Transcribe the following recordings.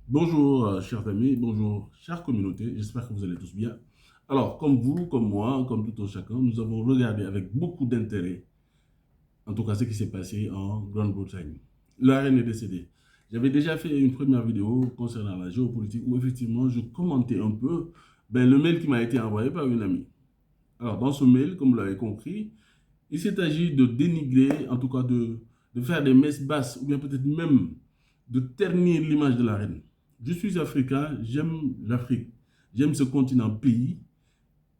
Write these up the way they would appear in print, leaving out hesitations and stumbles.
Bonjour, chers amis, bonjour, chère communauté, j'espère que vous allez tous bien. Alors, comme vous, comme moi, comme tout un chacun, nous avons regardé avec beaucoup d'intérêt, en tout cas ce qui s'est passé en Grande-Bretagne. La reine est décédée. J'avais déjà fait une première vidéo concernant la géopolitique où effectivement je commentais un peu le mail qui m'a été envoyé par une amie. Alors, dans ce mail, comme vous l'avez compris, il s'est agi de dénigrer, en tout cas de faire des messes basses, ou bien peut-être même de ternir l'image de la reine. Je suis africain, j'aime l'Afrique, j'aime ce continent pays.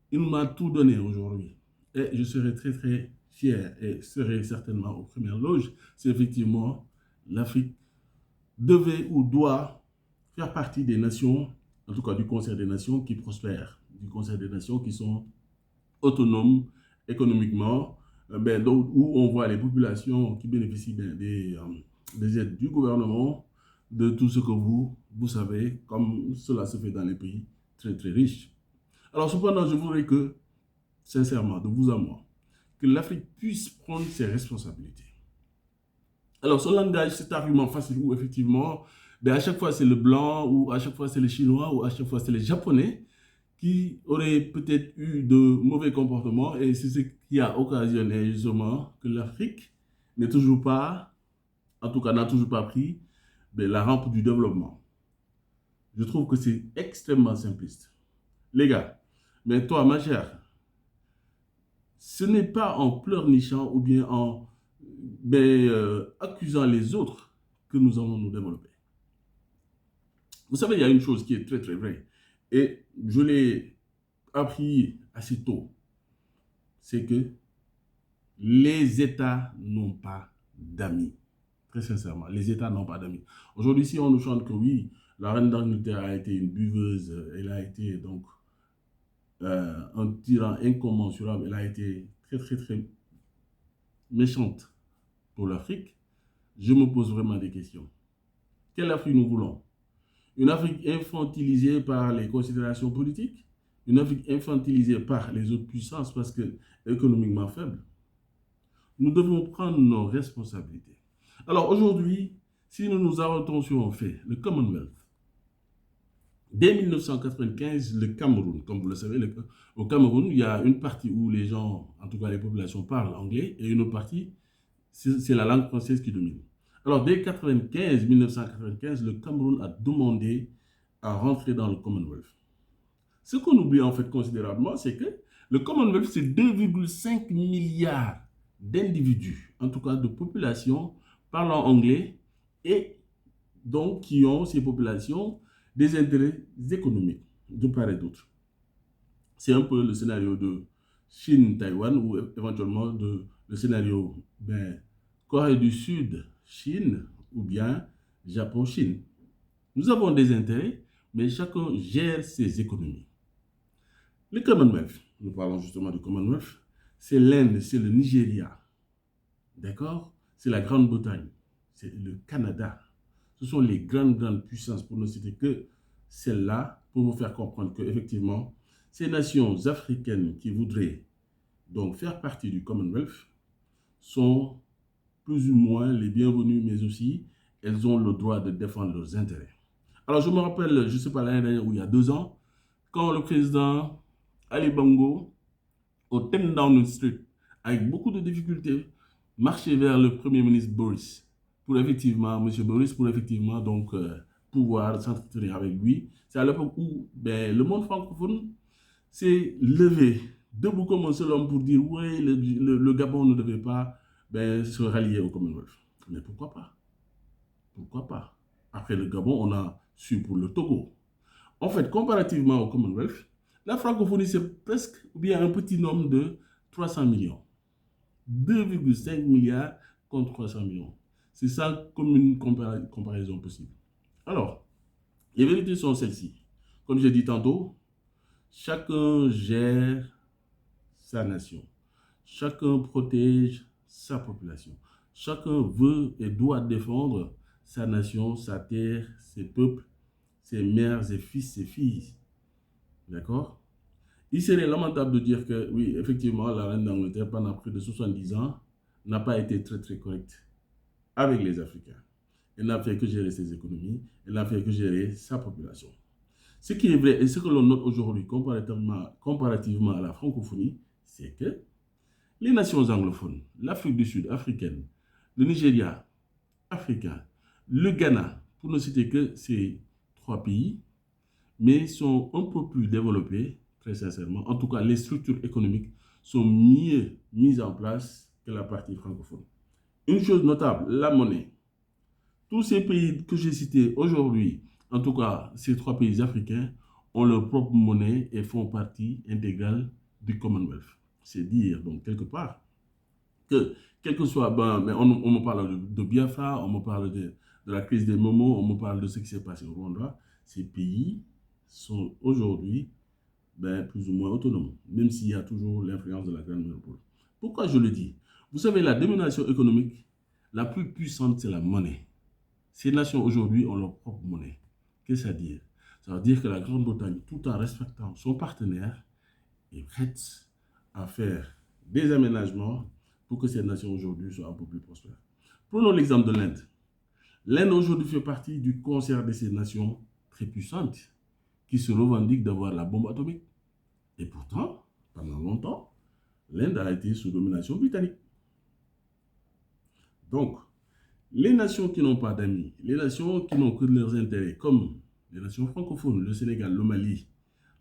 Il m'a tout donné aujourd'hui. Et je serai très très fier et serai certainement aux premières loges si effectivement l'Afrique devait ou doit faire partie des nations, en tout cas du Conseil des Nations qui prospèrent, du Conseil des Nations qui sont autonomes économiquement, donc, où on voit les populations qui bénéficient des aides du gouvernement, de tout ce que vous savez, comme cela se fait dans les pays très très riches. Alors cependant, je voudrais que, sincèrement, de vous à moi, que l'Afrique puisse prendre ses responsabilités. Alors ce langage, cet argument facile où effectivement, à chaque fois c'est le blanc, ou à chaque fois c'est les Chinois, ou à chaque fois c'est les Japonais, qui auraient peut-être eu de mauvais comportements et c'est ce qui a occasionné justement que l'Afrique n'est toujours pas, en tout cas n'a toujours pas pris la rampe du développement. Je trouve que c'est extrêmement simpliste. Les gars, mais toi, ma chère, ce n'est pas en pleurnichant ou bien en accusant les autres que nous allons nous développer. Vous savez, il y a une chose qui est très très vraie et je l'ai appris assez tôt, c'est que les États n'ont pas d'amis. Très sincèrement, les États n'ont pas d'amis. Aujourd'hui, si on nous chante que oui, la reine d'Angleterre a été une buveuse, elle a été donc un tyran incommensurable, elle a été très, très, très méchante pour l'Afrique, je me pose vraiment des questions. Quelle Afrique nous voulons? Une Afrique infantilisée par les considérations politiques? Une Afrique infantilisée par les autres puissances parce que économiquement faible? Nous devons prendre nos responsabilités. Alors aujourd'hui, si nous nous arrêtons sur un fait, le Commonwealth, dès 1995, le Cameroun, comme vous le savez, au Cameroun, il y a une partie où les gens, en tout cas les populations, parlent anglais et une autre partie, c'est la langue française qui domine. Alors dès 1995, le Cameroun a demandé à rentrer dans le Commonwealth. Ce qu'on oublie en fait considérablement, c'est que le Commonwealth, c'est 2,5 milliards d'individus, en tout cas de populations parlant anglais et donc qui ont ces populations des intérêts économiques de part et d'autre. C'est un peu le scénario de Chine-Taïwan ou éventuellement le scénario Corée du Sud, Chine ou bien Japon-Chine. Nous avons des intérêts, mais chacun gère ses économies. Le Commonwealth, nous parlons justement du Commonwealth, c'est l'Inde, c'est le Nigeria, d'accord? C'est la Grande-Bretagne, c'est le Canada. Ce sont les grandes puissances, pour ne citer que celles-là, pour vous faire comprendre qu'effectivement, ces nations africaines qui voudraient donc faire partie du Commonwealth sont plus ou moins les bienvenues, mais aussi elles ont le droit de défendre leurs intérêts. Alors je me rappelle, je ne sais pas l'année dernière ou il y a 2 ans, quand le président Ali Bongo, au 10 Downing Street, avec beaucoup de difficultés, marchait vers le Premier ministre Boris, pour effectivement, M. Boris, pour effectivement donc pouvoir s'entretenir avec lui. C'est à l'époque où le monde francophone s'est levé, debout comme un seul homme pour dire oui, le Gabon ne devait pas se rallier au Commonwealth. Mais pourquoi pas? Pourquoi pas? Après le Gabon, on a su pour le Togo. En fait, comparativement au Commonwealth, la francophonie, c'est presque ou bien un petit nombre de 300 millions. 2,5 milliards contre 300 millions. C'est ça comme une comparaison possible. Alors, les vérités sont celles-ci. Comme j'ai dit tantôt, chacun gère sa nation. Chacun protège sa population. Chacun veut et doit défendre sa nation, sa terre, ses peuples, ses mères, ses fils, ses filles. D'accord? Il serait lamentable de dire que, oui, effectivement, la reine d'Angleterre, pendant près de 70 ans, n'a pas été très, très correcte avec les Africains. elle n'a fait que gérer ses économies, elle n'a fait que gérer sa population. Ce qui est vrai et ce que l'on note aujourd'hui comparativement à la francophonie, c'est que les nations anglophones, l'Afrique du Sud africaine, le Nigeria africain, le Ghana, pour ne citer que ces trois pays, mais sont un peu plus développés, très sincèrement. En tout cas, les structures économiques sont mieux mises en place que la partie francophone. Une chose notable, la monnaie. Tous ces pays que j'ai cités aujourd'hui, en tout cas ces trois pays africains, ont leur propre monnaie et font partie intégrale du Commonwealth. C'est dire, donc, quelque part, que, quel que soit, mais on me parle de Biafra, on me parle de la crise des Momo, on me parle de ce qui s'est passé au Rwanda, ces pays sont aujourd'hui plus ou moins autonomes, même s'il y a toujours l'influence de la grande métropole. Pourquoi je le dis? Vous savez, la domination économique la plus puissante, c'est la monnaie. Ces nations aujourd'hui ont leur propre monnaie. Qu'est-ce que ça veut dire? Ça veut dire que la Grande-Bretagne, tout en respectant son partenaire, est prête à faire des aménagements pour que ces nations aujourd'hui soient un peu plus prospères. Prenons l'exemple de l'Inde. L'Inde aujourd'hui fait partie du concert de ces nations très puissantes qui se revendiquent d'avoir la bombe atomique. Et pourtant, pendant longtemps, l'Inde a été sous domination britannique. Donc, les nations qui n'ont pas d'amis, les nations qui n'ont que leurs intérêts, comme les nations francophones, le Sénégal, le Mali,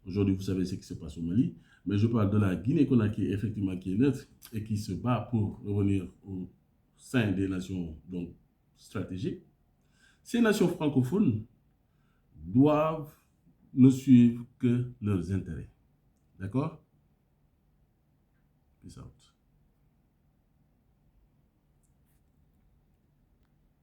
aujourd'hui vous savez ce qui se passe au Mali, mais je parle de la Guinée-Conakry, effectivement, qui est neutre et qui se bat pour revenir au sein des nations donc, stratégiques. Ces nations francophones doivent ne suivre que leurs intérêts. D'accord? Peace out.